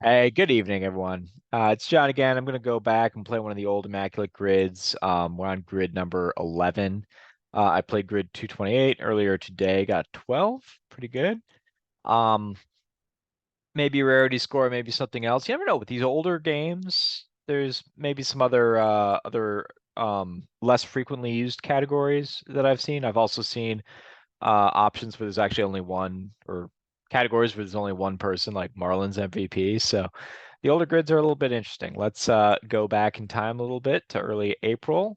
Hey, good evening, everyone. It's John again. I'm going to go back and play one of the old Immaculate grids. We're on grid number 11. I played grid 228 earlier today, got 12. Pretty good. Um, Maybe a rarity score, maybe something else. You never know with these older games. There's maybe some other less frequently used categories that I've seen. I've also seen options where there's actually only one, or categories where there's only one person, like Marlins MVP. So the older grids are a little bit interesting. Let's go back in time a little bit to early April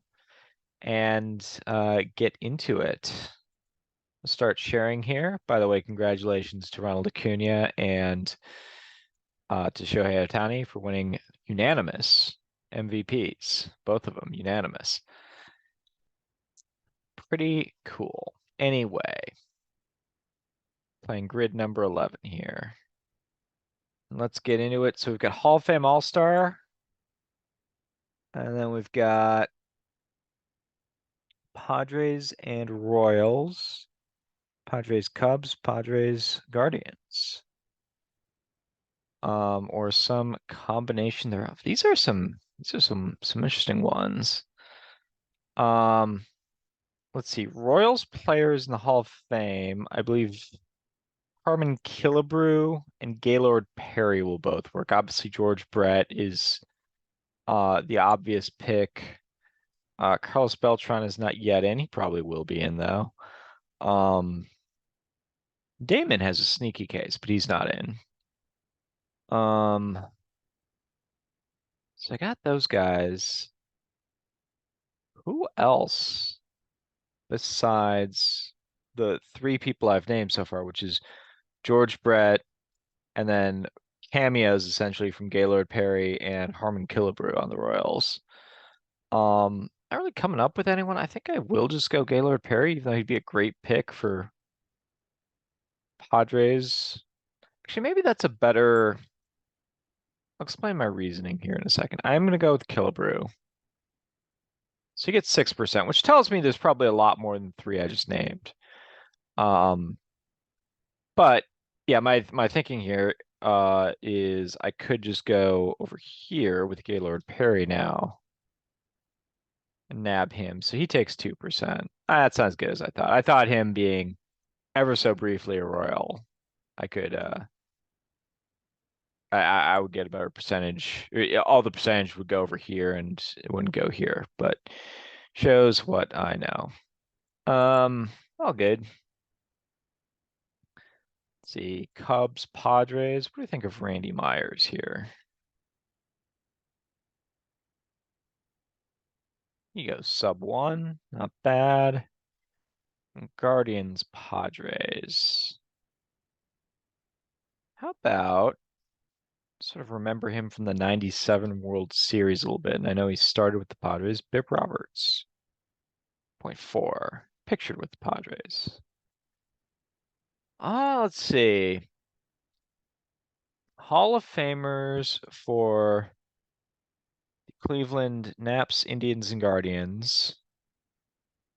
and get into it. I'll start sharing here. By the way, congratulations to Ronald Acuna and to Shohei Ohtani for winning unanimous MVPs. Both of them unanimous. Pretty cool. Anyway, playing grid number 11 here. Let's get into it. So we've got Hall of Fame All-Star, and then we've got Padres and Royals, Padres Cubs, Padres Guardians, or some combination thereof. These are some interesting ones. Um, let's see. Royals players in the Hall of Fame, I believe Harmon Killebrew and Gaylord Perry will both work. Obviously, George Brett is the obvious pick. Carlos Beltran is not yet in. He probably will be in though. Um, Damon has a sneaky case, but he's not in. Um, so I got those guys. Who else besides the three people I've named so far, which is George Brett and then cameos essentially from Gaylord Perry and Harmon Killebrew on the Royals. Not really coming up with anyone. I think I will just go Gaylord Perry, even though he'd be a great pick for Padres. Actually, maybe that's a better. I'll explain my reasoning here in a second. I'm going to go with Killebrew. So you get 6%, which tells me there's probably a lot more than three I just named. Um, but yeah, my thinking here is I could just go over here with Gaylord Perry now and nab him. So he takes 2%. That sounds good as I thought. I thought him being ever so briefly a Royal, I could I would get a better percentage. All the percentage would go over here and it wouldn't go here, but shows what I know. All good. Let's see, Cubs, Padres. What do you think of Randy Myers here? He goes sub one, not bad. Guardians, Padres. How about sort of remember him from the 97 World Series a little bit? And I know he started with the Padres, Bip Roberts. 0.4, pictured with the Padres. Let's see. Hall of Famers for the Cleveland Naps, Indians, and Guardians.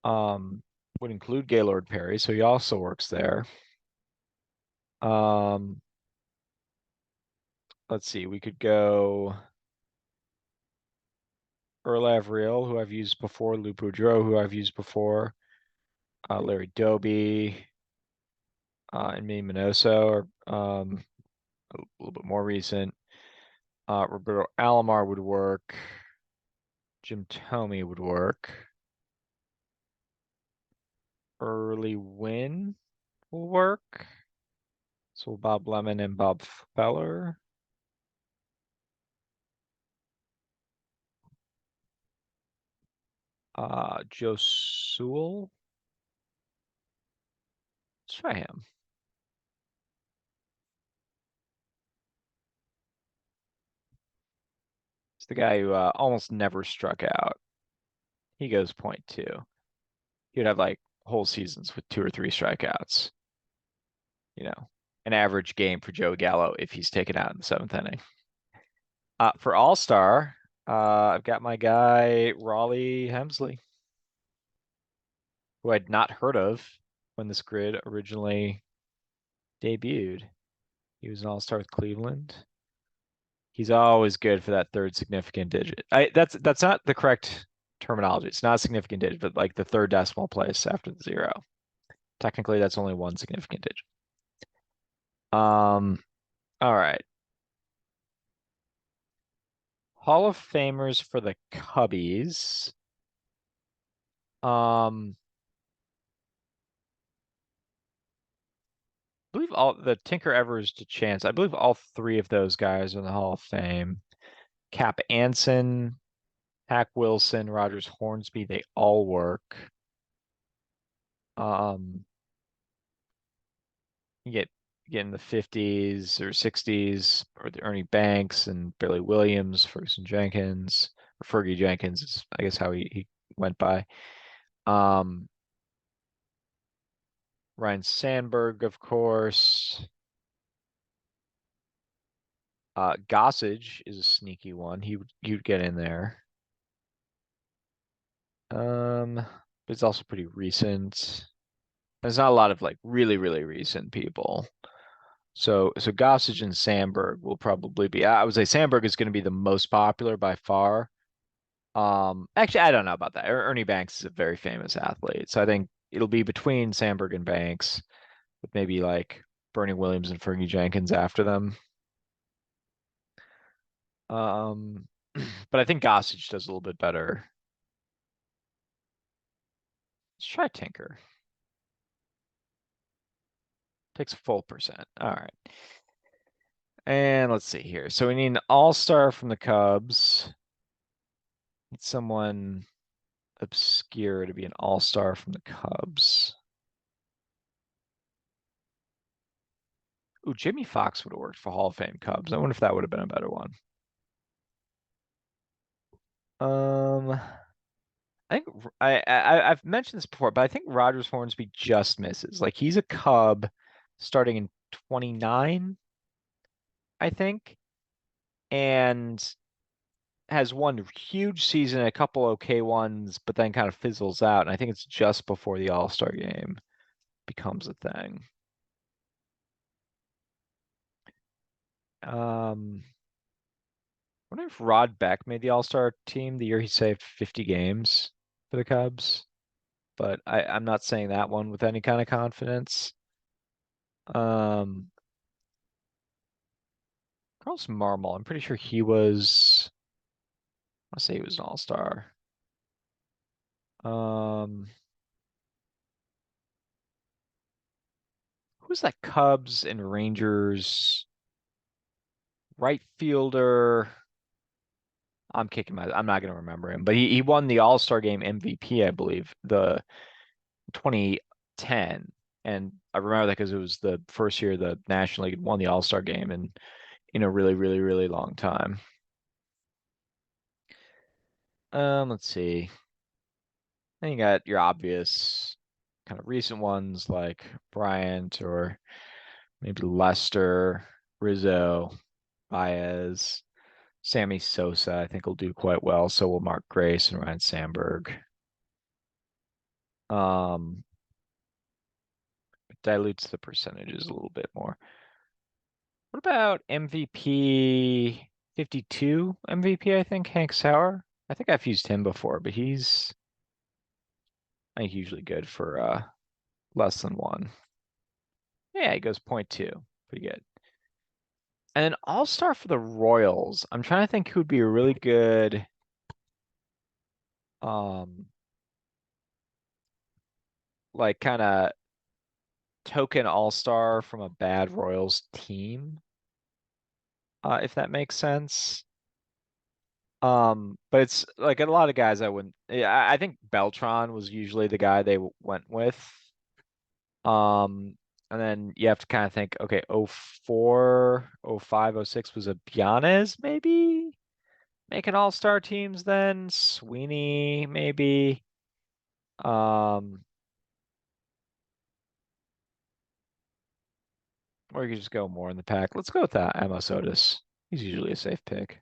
Would include Gaylord Perry, so he also works there. Um, let's see, we could go Earl Avriel, who I've used before, Lou Boudreau, who I've used before, Larry Doby, and Manny Minoso are a little bit more recent. Roberto Alomar would work. Jim Thome would work. Early Win will work. So Bob Lemon and Bob Feller. Joe Sewell. Let's try him. It's the guy who almost never struck out. He goes 0.2. He would have like whole seasons with 2 or 3 strikeouts. You know, an average game for Joe Gallo if he's taken out in the 7th inning. For All-Star, I've got my guy Raleigh Hemsley, who I'd not heard of when this grid originally debuted. He was an All-Star with Cleveland. He's always good for that third significant digit. That's not the correct terminology. It's not a significant digit, but like the third decimal place after the zero. Technically, that's only one significant digit. All right. Hall of Famers for the Cubbies. I believe all the Tinker Evers to Chance. I believe all three of those guys are in the Hall of Fame. Cap Anson, Hack Wilson, Rogers Hornsby, they all work. Um, you get in the 50s or 60s, or the Ernie Banks and Billy Williams, Ferguson Jenkins, or Fergie Jenkins is I guess how he went by. Um, Ryan Sandberg, of course. Gossage is a sneaky one. You'd get in there. But it's also pretty recent. There's not a lot of like really, really recent people. So Gossage and Sandberg will probably be. I would say Sandberg is going to be the most popular by far. Actually, I don't know about that. Ernie Banks is a very famous athlete, so I think it'll be between Sandberg and Banks, with maybe like Bernie Williams and Fergie Jenkins after them. Um, but I think Gossage does a little bit better. Let's try Tinker. Takes a full percent. All right. And let's see here. So we need an all-star from the Cubs. Need someone obscure to be an all-star from the Cubs. Ooh, Jimmy Fox would have worked for Hall of Fame Cubs. I wonder if that would have been a better one. Um, I think I've mentioned this before, but I think Rogers Hornsby just misses. Like he's a Cub starting in 29, I think, and has one huge season, a couple okay ones, but then kind of fizzles out. And I think it's just before the All-Star game becomes a thing. I wonder if Rod Beck made the All-Star team the year he saved 50 games for the Cubs, but I'm not saying that one with any kind of confidence. Um, Carlos Marmol, I'm pretty sure he was, I'll say he was an All-Star. Um, who's that Cubs and Rangers right fielder? I'm not gonna remember him, but he won the All-Star game MVP, I believe, the 2010. And I remember that because it was the first year the National League won the All-Star game in a really, really, really long time. Let's see. Then you got your obvious kind of recent ones like Bryant or maybe Lester, Rizzo, Baez, Sammy Sosa, I think will do quite well. So will Mark Grace and Ryan Sandberg. Um, dilutes the percentages a little bit more. What about MVP 52 MVP, I think, Hank Sauer? I think I've used him before, but I think usually good for less than one. Yeah, he goes point 0.2. Pretty good. And then All-Star for the Royals. I'm trying to think who would be a really good um like kind of token All-Star from a bad Royals team, if that makes sense. But it's like a lot of guys I wouldn't. Yeah, I think Beltran was usually the guy they went with. And then you have to kind of think, okay, 04, 05, 06 was a Giannis maybe making all-star teams then. Sweeney maybe. Um, or you could just go more in the pack. Let's go with that. Amos Otis. He's usually a safe pick.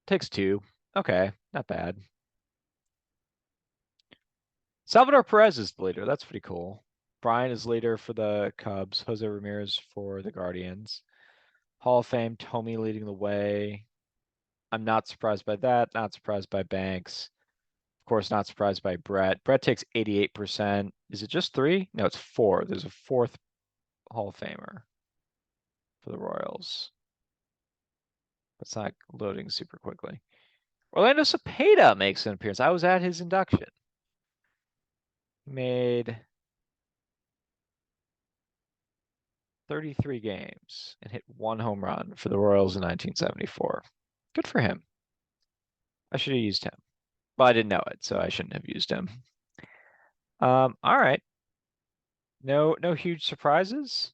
Takes 2. Okay, not bad. Salvador Perez is the leader. That's pretty cool. Brian is leader for the Cubs. Jose Ramirez for the Guardians. Hall of Fame, Tommy leading the way. I'm not surprised by that. Not surprised by Banks. Of course, not surprised by Brett. Brett takes 88%. Is it just three? No, it's four. There's a fourth Hall of Famer for the Royals. It's not loading super quickly. Orlando Cepeda makes an appearance. I was at his induction. Made 33 games and hit one home run for the Royals in 1974. Good for him. I should have used him. Well, I didn't know it, so I shouldn't have used him. All right. No huge surprises.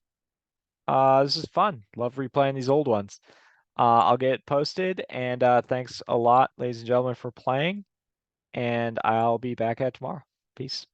This is fun. Love replaying these old ones. I'll get it posted, and thanks a lot, ladies and gentlemen, for playing. And I'll be back at tomorrow. Peace.